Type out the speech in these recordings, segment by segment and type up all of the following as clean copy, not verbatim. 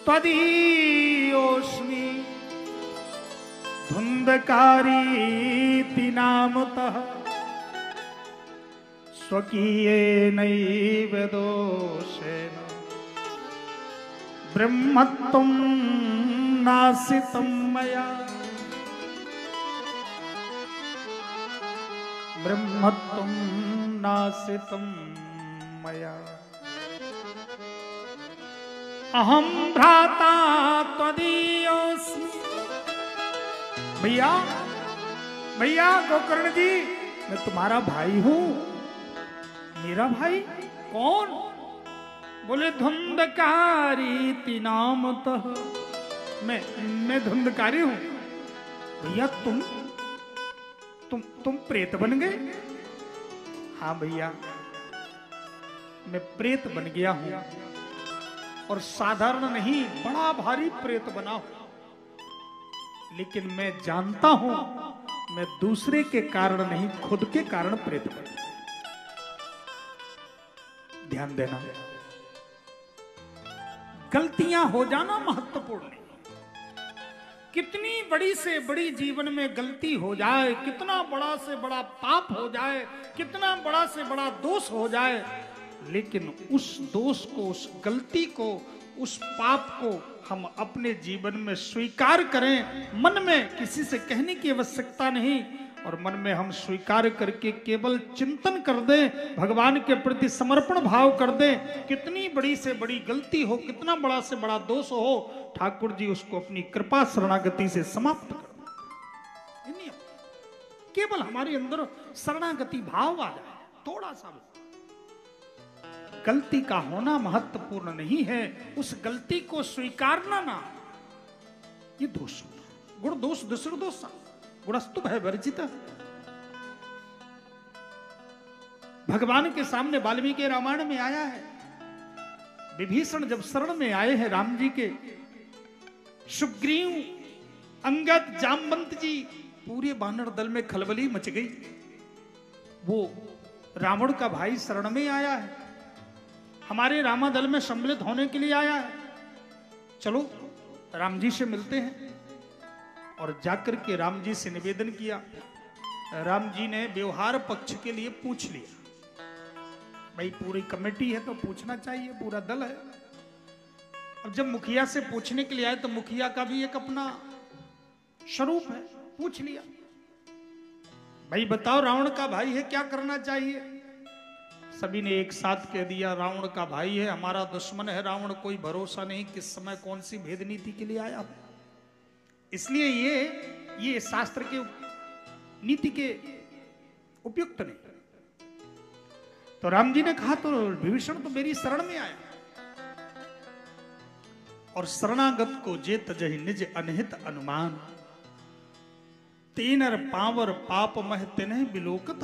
त्वदीयोऽस्मि धुन्धकारीति नामतः स्वकीयेनैव दोषेण ब्रह्मत्वं नासितं मया ब्रह्मत्वं नासितं मया अहं भ्राता त्वदीयोऽस्मि। भैया भैया गोकर्ण जी, मैं तुम्हारा भाई हूं। मेरा भाई कौन? बोले धुंधकारी नामतः, मैं धुंधकारी हूं। भैया तुम प्रेत बन गए? हाँ भैया, मैं प्रेत बन गया हूं, और साधारण नहीं, बड़ा भारी प्रेत बना हूं। लेकिन मैं जानता हूं मैं दूसरे के कारण नहीं, खुद के कारण प्रेत बना। ध्यान देना, गलतियां हो जाना महत्वपूर्ण नहीं। कितनी बड़ी से बड़ी जीवन में गलती हो जाए, कितना बड़ा से बड़ा पाप हो जाए, कितना बड़ा से बड़ा दोष हो जाए, लेकिन उस दोष को, उस गलती को, उस पाप को हम अपने जीवन में स्वीकार करें। मन में किसी से कहने की आवश्यकता नहीं, और मन में हम स्वीकार करके केवल चिंतन कर दें, भगवान के प्रति समर्पण भाव कर दें। कितनी बड़ी से बड़ी गलती हो, कितना बड़ा से बड़ा दोष हो, ठाकुर जी उसको अपनी कृपा शरणागति से समाप्त कर दें। केवल हमारे अंदर शरणागति भाव आ जाए, थोड़ा सा भी। गलती का होना महत्वपूर्ण नहीं है, उस गलती को स्वीकारना ना, ये दोष होता। गुण दोष दूसर दोष गुणस्तु भय वर्जित। भगवान के सामने वाल्मीकि रामायण में आया है, विभीषण जब शरण में आए हैं राम जी के, सुग्रीव, अंगद, जामवंत जी, पूरे वानर दल में खलबली मच गई। वो रावण का भाई शरण में आया है, हमारे रामा दल में सम्मिलित होने के लिए आया है, चलो राम जी से मिलते हैं। और जाकर के राम जी से निवेदन किया। राम जी ने व्यवहार पक्ष के लिए पूछ लिया, भाई पूरी कमेटी है तो पूछना चाहिए, पूरा दल है। अब जब मुखिया से पूछने के लिए आए तो मुखिया का भी एक अपना स्वरूप है, पूछ लिया, भाई बताओ रावण का भाई है, क्या करना चाहिए? सभी ने एक साथ कह दिया, रावण का भाई है, हमारा दुश्मन है रावण, कोई भरोसा नहीं किस समय कौन सी भेद नीति के लिए आया, इसलिए ये शास्त्र के नीति के उपयुक्त नहीं। तो राम जी ने कहा, तो विभीषण तो मेरी शरण में आया, और शरणागत को जे तजहि निज अनहित अनुमान, तेनर पावर पाप मह तिन्ह बिलोकत।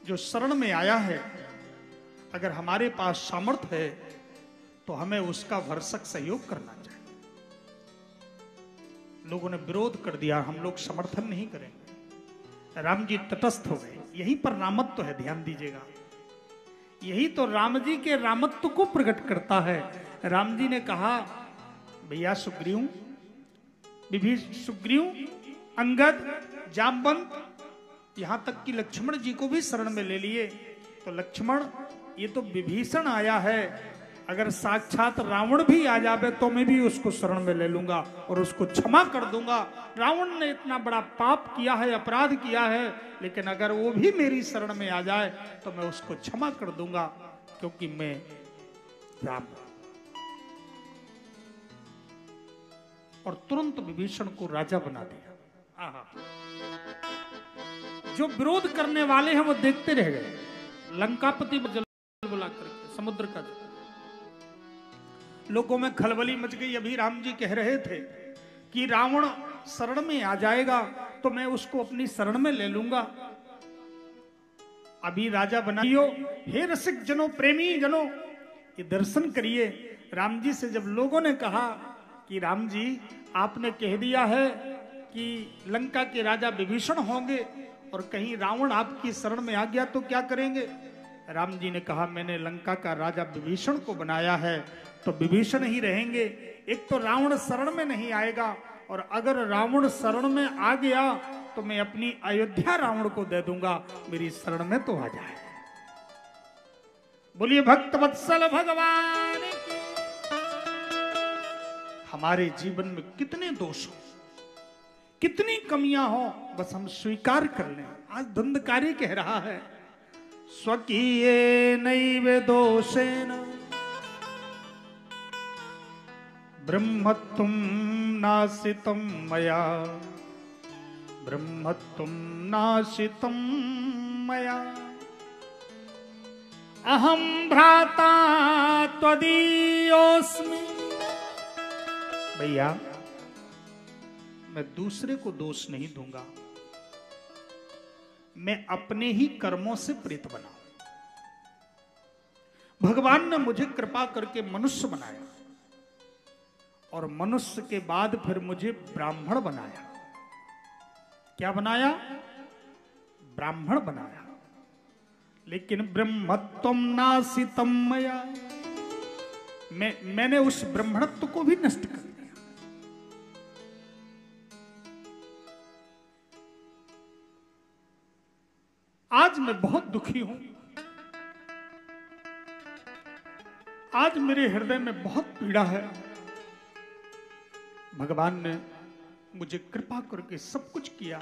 जो शरण में आया है, अगर हमारे पास सामर्थ्य है तो हमें उसका भरसक सहयोग करना चाहिए। लोगों ने विरोध कर दिया, हम लोग समर्थन नहीं करेंगे। राम जी तटस्थ हो गए। यहीं पर रामत्व है, ध्यान दीजिएगा, यही तो राम जी के रामत्व को प्रकट करता है। राम जी ने कहा, भैया सुग्रीव, अंगद, जामवंत, यहां तक कि लक्ष्मण जी को भी शरण में ले लिए। तो लक्ष्मण, ये तो विभीषण आया है, अगर साक्षात रावण भी आ जावे तो मैं भी उसको शरण में ले लूंगा और उसको क्षमा कर दूंगा। रावण ने इतना बड़ा पाप किया है, अपराध किया है, लेकिन अगर वो भी मेरी शरण में आ जाए तो मैं उसको क्षमा कर दूंगा, क्योंकि मैं राम। और तुरंत विभीषण को राजा बना दिया। जो विरोध करने वाले हैं वो देखते रह गए। लंकापति जल बुला करके समुद्र का लोगों में खलबली मच गई। अभी राम जी कह रहे थे कि रावण शरण में आ जाएगा तो मैं उसको अपनी शरण में ले लूंगा। अभी राजा बनाइयो। हे रसिक जनों, प्रेमी जनों, ये दर्शन करिए। राम जी से जब लोगों ने कहा कि राम जी आपने कह दिया है कि लंका के राजा विभीषण होंगे और कहीं रावण आपकी शरण में आ गया तो क्या करेंगे? राम जी ने कहा, मैंने लंका का राजा विभीषण को बनाया है तो विभीषण ही रहेंगे। एक तो रावण शरण में नहीं आएगा, और अगर रावण शरण में आ गया तो मैं अपनी अयोध्या रावण को दे दूंगा, मेरी शरण में तो आ जाए। बोलिए भक्त वत्सल भगवान की। हमारे जीवन में कितने दोष हो, कितनी कमियां हो, बस हम स्वीकार कर लें। आज धुंधकारी कह रहा है, स्वकीये नैव दोषेन ब्रह्मत्वं नाशितं मया, ब्रह्मत्वं नाशितं मया, अहं भ्राता त्वदीयोऽस्मि। भैया, मैं दूसरे को दोष नहीं दूंगा, मैं अपने ही कर्मों से प्रेत बना। भगवान ने मुझे कृपा करके मनुष्य बनाया, और मनुष्य के बाद फिर मुझे ब्राह्मण बनाया। क्या बनाया? ब्राह्मण बनाया। लेकिन ब्रह्मत्वं नाशितं मया, मैंने उस ब्रह्मणत्व को भी नष्ट कर दिया। आज मैं बहुत दुखी हूं। आज मेरे हृदय में बहुत पीड़ा है। भगवान ने मुझे कृपा करके सब कुछ किया,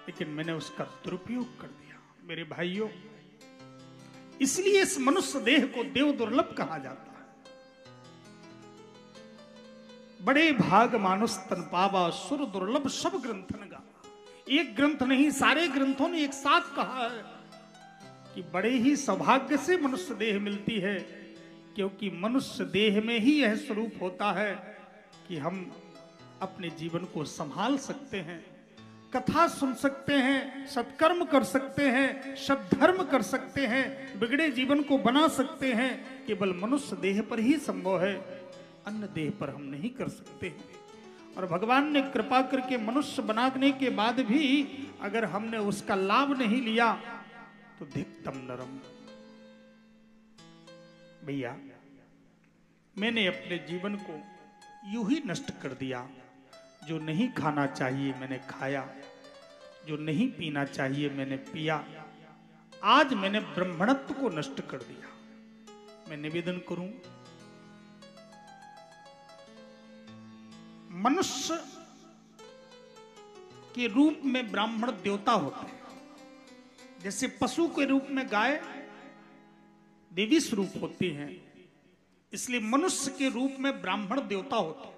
लेकिन मैंने उसका दुरुपयोग कर दिया। मेरे भाइयों, इसलिए इस मनुष्य देह को देव दुर्लभ कहा जाता है। बड़े भाग मानुष तन पावा, सुर दुर्लभ सब ग्रंथन गा। एक ग्रंथ नहीं, सारे ग्रंथों ने एक साथ कहा है कि बड़े ही सौभाग्य से मनुष्य देह मिलती है, क्योंकि मनुष्य देह में ही यह स्वरूप होता है कि हम अपने जीवन को संभाल सकते हैं, कथा सुन सकते हैं, सत्कर्म कर सकते हैं, सद्धर्म कर सकते हैं, बिगड़े जीवन को बना सकते हैं। केवल मनुष्य देह पर ही संभव है, अन्य देह पर हम नहीं कर सकते हैं। और भगवान ने कृपा करके मनुष्य बनाने के बाद भी अगर हमने उसका लाभ नहीं लिया तो धिक्तम नरम। भैया, मैंने अपने जीवन को यूं ही नष्ट कर दिया। जो नहीं खाना चाहिए मैंने खाया, जो नहीं पीना चाहिए मैंने पिया। आज मैंने ब्रह्मणत्व को नष्ट कर दिया। मैं निवेदन करूं, मनुष्य के रूप में ब्राह्मण देवता होते हैं। जैसे पशु के रूप में गाय देवी स्वरूप होती हैं, इसलिए मनुष्य के रूप में ब्राह्मण देवता होते हैं।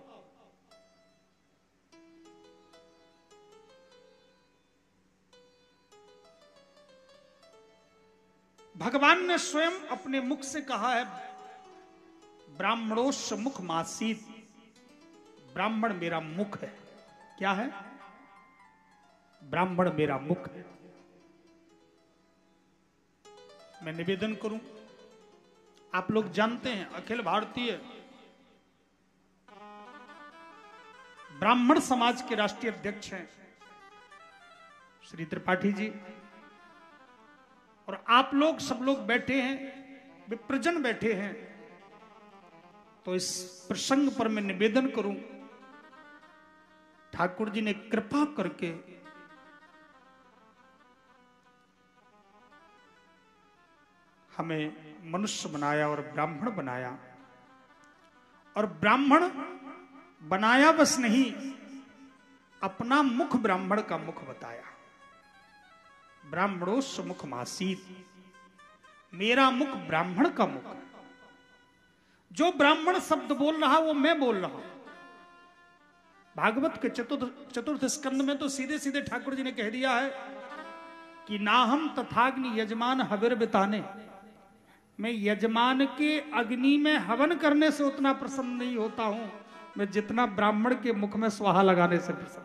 भगवान ने स्वयं अपने मुख से कहा है, ब्राह्मणोस्य मुख मासीत। ब्राह्मण मेरा मुख है। क्या है? ब्राह्मण मेरा मुख है। मैं निवेदन करूं, आप लोग जानते हैं अखिल भारतीय ब्राह्मण समाज के राष्ट्रीय अध्यक्ष हैं श्री त्रिपाठी जी, और आप लोग सब लोग बैठे हैं, विप्रजन बैठे हैं। तो इस प्रसंग पर मैं निवेदन करूं, ठाकुर जी ने कृपा करके हमें मनुष्य बनाया और ब्राह्मण बनाया, और ब्राह्मण बनाया बस नहीं, अपना मुख ब्राह्मण का मुख बताया। ब्राह्मणोस्य मुख मासीत, मेरा मुख ब्राह्मण का मुख। जो ब्राह्मण शब्द बोल रहा वो मैं बोल रहा हूं। भागवत के चतुर्थ स्कंद में तो सीधे सीधे ठाकुर जी ने कह दिया है कि ना हम तथाग्नि यजमान हविर बिताने। मैं यजमान के अग्नि में हवन करने से उतना प्रसन्न नहीं होता हूं मैं जितना ब्राह्मण के मुख में स्वाहा लगाने से प्रसन्न।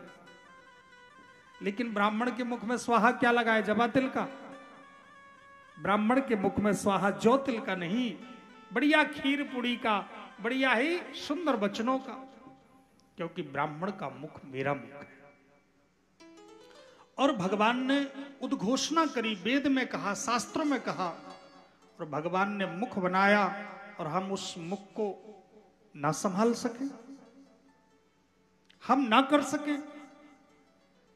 लेकिन ब्राह्मण के मुख में स्वाहा क्या लगाए? जवा तिल का। ब्राह्मण के मुख में स्वाहा जौ तिल का नहीं, बढ़िया खीर पूड़ी का, बढ़िया ही सुंदर वचनों का, क्योंकि ब्राह्मण का मुख मेरा मुख है। और भगवान ने उद्घोषणा करी, वेद में कहा, शास्त्रों में कहा, और भगवान ने मुख बनाया और हम उस मुख को ना संभाल सके, हम ना कर सके,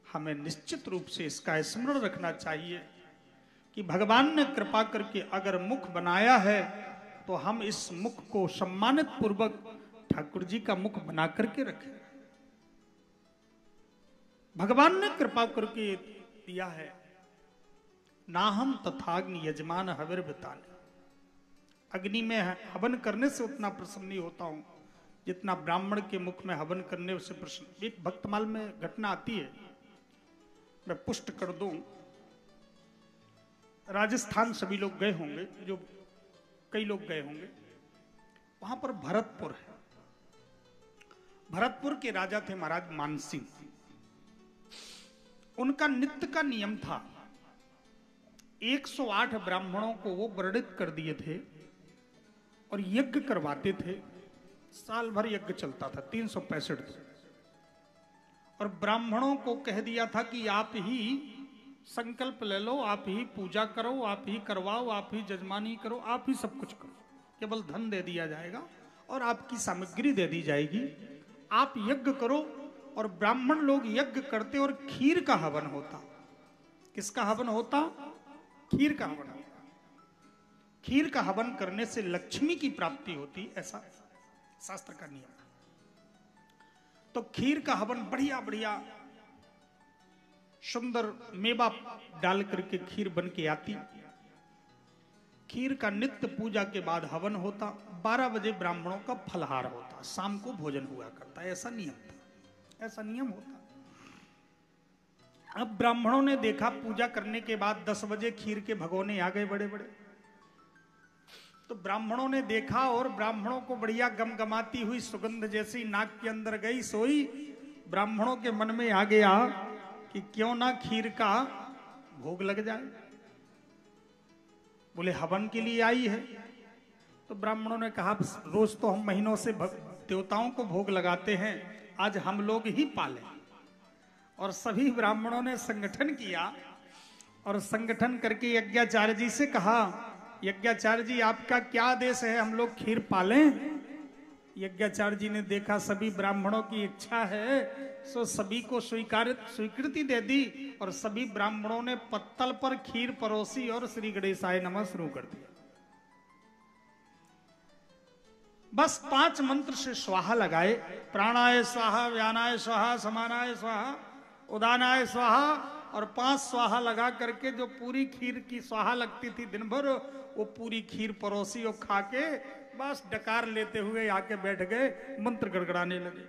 हमें निश्चित रूप से इसका स्मरण रखना चाहिए कि भगवान ने कृपा करके अगर मुख बनाया है तो हम इस मुख को सम्मानित पूर्वक ठाकुर जी का मुख बना करके रखें। भगवान ने कृपा करके दिया है, ना हम तथाग्नि यजमान हविर बितान। अग्नि में हवन करने से उतना प्रसन्न नहीं होता हूं जितना ब्राह्मण के मुख में हवन करने से प्रसन्न। एक भक्तमाल में घटना आती है, मैं पुष्ट कर दूं। राजस्थान सभी लोग गए होंगे, जो कई लोग गए होंगे, वहां पर भरतपुर है। भरतपुर के राजा थे महाराज मानसिंह। उनका नित्य का नियम था, 108 ब्राह्मणों को वो वर्णित कर दिए थे और यज्ञ करवाते थे। साल भर यज्ञ चलता था, 365 दिन। और ब्राह्मणों को कह दिया था कि आप ही संकल्प ले लो, आप ही पूजा करो, आप ही करवाओ, आप ही जजमानी करो, आप ही सब कुछ करो। केवल धन दे दिया जाएगा और आपकी सामग्री दे दी जाएगी, आप यज्ञ करो। और ब्राह्मण लोग यज्ञ करते और खीर का हवन होता। किसका हवन होता? खीर का हवन होता। खीर का हवन करने से लक्ष्मी की प्राप्ति होती, ऐसा शास्त्र का नियम। तो खीर का हवन बढ़िया बढ़िया सुंदर मेवा डाल करके खीर बन के आती। खीर का नित्य पूजा के बाद हवन होता। 12 बजे ब्राह्मणों का फलहार होता, शाम को भोजन हुआ करता। ऐसा नियम था, ऐसा नियम होता। अब ब्राह्मणों ने देखा पूजा करने के बाद 10 बजे खीर के भगोने आ गए बड़े बड़े। तो ब्राह्मणों ने देखा और ब्राह्मणों को बढ़िया गमगमाती हुई सुगंध जैसी नाक के अंदर गई सोई। ब्राह्मणों के मन में आ गया कि क्यों ना खीर का भोग लग जाए। बोले हवन के लिए आई है। तो ब्राह्मणों ने कहा रोज तो हम महीनों से देवताओं को भोग लगाते हैं, आज हम लोग ही पाले। और सभी ब्राह्मणों ने संगठन किया और संगठन करके यज्ञाचार्य जी से कहा, यज्ञाचार्य जी आपका क्या आदेश है, हम लोग खीर पालें? यज्ञाचार्य जी ने देखा सभी ब्राह्मणों की इच्छा है, सो सभी को स्वीकृति दे दी और सभी ब्राह्मणों ने पत्तल पर खीर परोसी और श्री गणेशाय नमः शुरू कर दिया। बस 5 मंत्र से स्वाहा लगाए, प्राणाय स्वाहा, व्यानाय स्वाहा, समानाय स्वाहा, उदानाय स्वाहा, और 5 स्वाहा लगा करके जो पूरी खीर की स्वाहा लगती थी दिन भर, वो पूरी खीर परोसी और खा के बस डकार लेते हुए आके बैठ गए, मंत्र गड़गड़ाने लगे।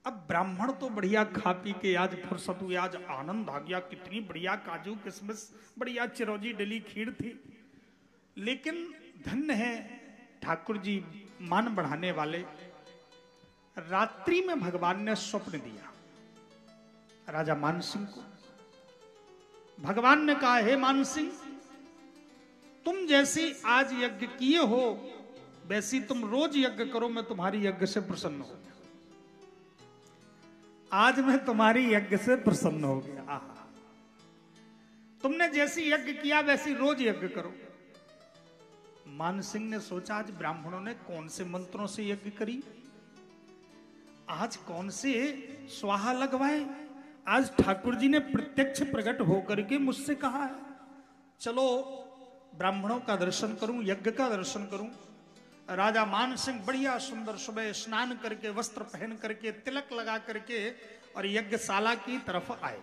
अब ब्राह्मण तो बढ़िया खा पी के आज फुर्सत हुई, आज आनंद आ गया, कितनी बढ़िया काजू किशमिश बढ़िया चिरौंजी डली खीर थी। लेकिन धन्य है ठाकुर जी मान बढ़ाने वाले। रात्रि में भगवान ने स्वप्न दिया राजा मानसिंह को। भगवान ने कहा, हे मानसिंह, तुम जैसी आज यज्ञ किए हो वैसी तुम रोज यज्ञ करो, मैं तुम्हारी यज्ञ से प्रसन्न हो गया। आज मैं तुम्हारी यज्ञ से प्रसन्न हो गया। आहा, तुमने जैसी यज्ञ किया वैसी रोज यज्ञ करो। मानसिंह ने सोचा आज ब्राह्मणों ने कौन से मंत्रों से यज्ञ करी, आज कौन से स्वाहा लगवाए। आज ठाकुर जी ने प्रत्यक्ष प्रकट होकर के मुझसे कहा है, चलो ब्राह्मणों का दर्शन करूं, यज्ञ का दर्शन करूं। राजा मानसिंह बढ़िया सुंदर सुबह स्नान करके वस्त्र पहन करके तिलक लगा करके और यज्ञशाला की तरफ आए,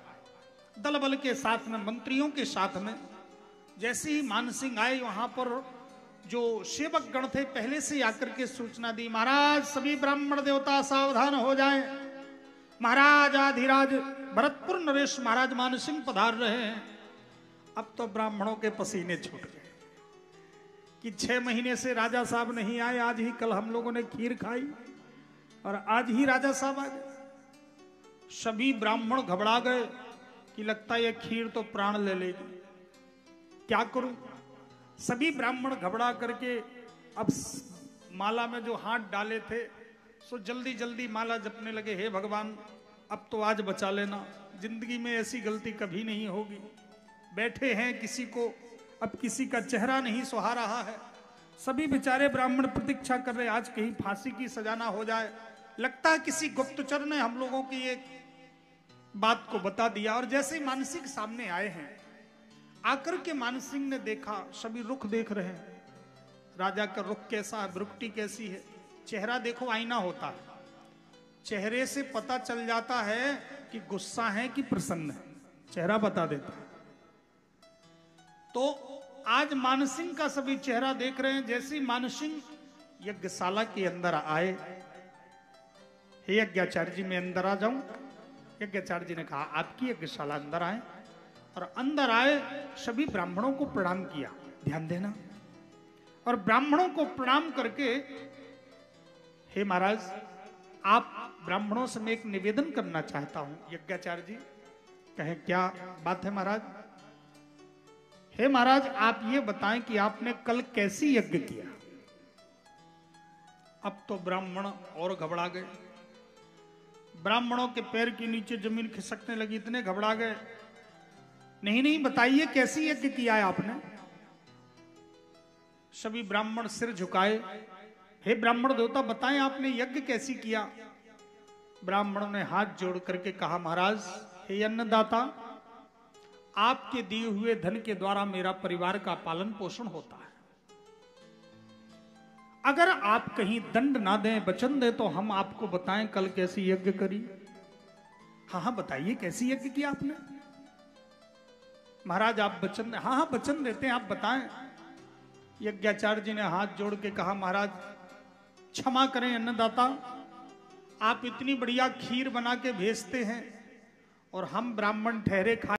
दल बल के साथ में, मंत्रियों के साथ में। जैसे ही मानसिंह आए, वहां पर जो सेवक गण थे पहले से आकर के सूचना दी, महाराज सभी ब्राह्मण देवता सावधान हो जाएं, महाराज आधिराज भरतपुर नरेश महाराज मानसिंह पधार रहे हैं। अब तो ब्राह्मणों के पसीने छूट गए कि 6 महीने से राजा साहब नहीं आए, आज ही कल हम लोगों ने खीर खाई और आज ही राजा साहब आ गए। सभी ब्राह्मण घबरा गए कि लगता है ये खीर तो प्राण ले लेगी, क्या करूं। सभी ब्राह्मण घबरा करके अब माला में जो हाथ डाले थे सो जल्दी जल्दी माला जपने लगे, हे भगवान अब तो आज बचा लेना, जिंदगी में ऐसी गलती कभी नहीं होगी। बैठे हैं, किसी को अब किसी का चेहरा नहीं सुहा रहा है, सभी बेचारे ब्राह्मण प्रतीक्षा कर रहे, आज कहीं फांसी की सजा ना हो जाए। लगता है किसी गुप्तचर ने हम लोगों की एक बात को बता दिया। और जैसे ही मानसिंह सामने आए हैं, आकर के मानसिंह ने देखा, सभी रुख देख रहे हैं, राजा का रुख कैसा है, भ्रुकुटी कैसी है। चेहरा देखो आईना होता है, चेहरे से पता चल जाता है कि गुस्सा है कि प्रसन्न है, चेहरा बता देता है। तो आज मानसिंह का सभी चेहरा देख रहे हैं। जैसे ही मानसिंह यज्ञशाला के अंदर आए, हे यज्ञाचार्य जी मैं अंदर आ जाऊं। यज्ञाचार्य जी ने कहा आपकी यज्ञशाला, अंदर आए। और अंदर आए, सभी ब्राह्मणों को प्रणाम किया, ध्यान देना। और ब्राह्मणों को प्रणाम करके, हे महाराज आप ब्राह्मणों से मैं एक निवेदन करना चाहता हूं। यज्ञाचार्य जी कहे क्या बात है महाराज? हे महाराज आप ये बताएं कि आपने कल कैसी यज्ञ किया। अब तो ब्राह्मण और घबरा गए, ब्राह्मणों के पैर के नीचे जमीन खिसकने लगी, इतने घबरा गए। नहीं नहीं बताइए कैसी यज्ञ किया है आपने। सभी ब्राह्मण सिर झुकाए, हे ब्राह्मण देवता बताएं आपने यज्ञ कैसी किया। ब्राह्मणों ने हाथ जोड़ करके कहा महाराज हे अन्नदाता, आपके दिए हुए धन के द्वारा मेरा परिवार का पालन पोषण होता है। अगर आप कहीं दंड ना दें, वचन दे, तो हम आपको बताएं कल कैसी यज्ञ करी। हाँ हाँ बताइए कैसी यज्ञ किया आपने। महाराज आप वचन, हाँ हाँ वचन देते हैं, आप बताएं। यज्ञाचार्य जी ने हाथ जोड़ के कहा महाराज क्षमा करें अन्नदाता, आप इतनी बढ़िया खीर बना के भेजते हैं और हम ब्राह्मण ठहरे खा